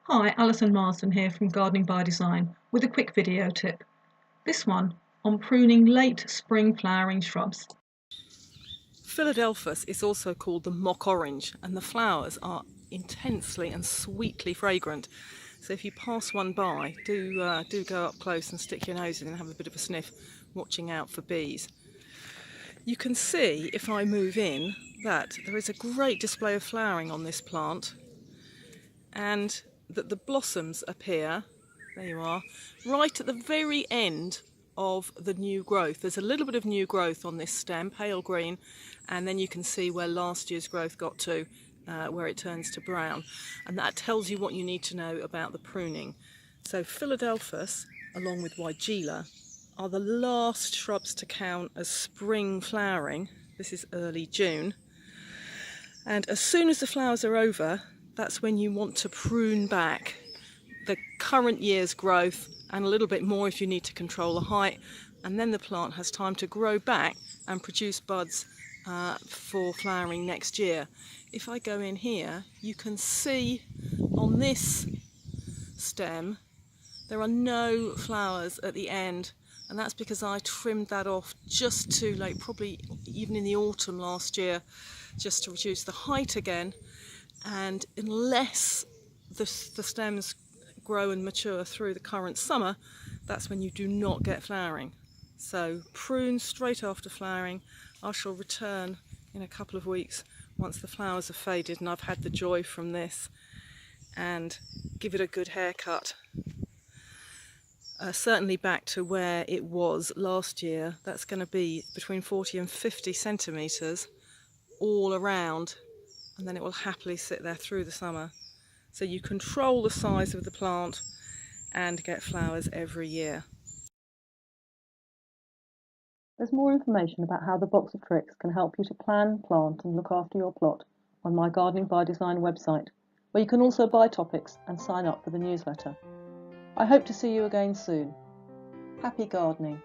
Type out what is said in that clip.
Hi, Alison here from Gardening by Design with a quick video tip. This one on pruning late spring flowering shrubs. Philadelphus is also called the mock orange, and the flowers are intensely and sweetly fragrant. So if you pass one by, do go up close and stick your nose in and have a bit of a sniff, watching out for bees. You can see, if I move in, that there is a great display of flowering on this plant, and that the blossoms appear, there you are, right at the very end of the new growth. There's a little bit of new growth on this stem, pale green, and then you can see where last year's growth got to, where it turns to brown, and that tells you what you need to know about the pruning. So Philadelphus, along with Weigela, are the last shrubs to count as spring flowering. This is early June, and as soon as the flowers are over, that's when you want to prune back the current year's growth and a little bit more if you need to control the height, and then the plant has time to grow back and produce buds for flowering next year. If I go in here, you can see on this stem there are no flowers at the end, and that's because I trimmed that off just too late, probably even in the autumn last year, just to reduce the height again. And unless the stems grow and mature through the current summer, that's when you do not get flowering. So prune straight after flowering. I shall return in a couple of weeks once the flowers have faded and I've had the joy from this, and give it a good haircut. Certainly back to where it was last year. That's going to be between 40 and 50 centimetres all around, and then it will happily sit there through the summer. So you control the size of the plant and get flowers every year. There's more information about how the box of tricks can help you to plan, plant and look after your plot on my Gardening by Design website, where you can also buy topics and sign up for the newsletter. I hope to see you again soon. Happy gardening!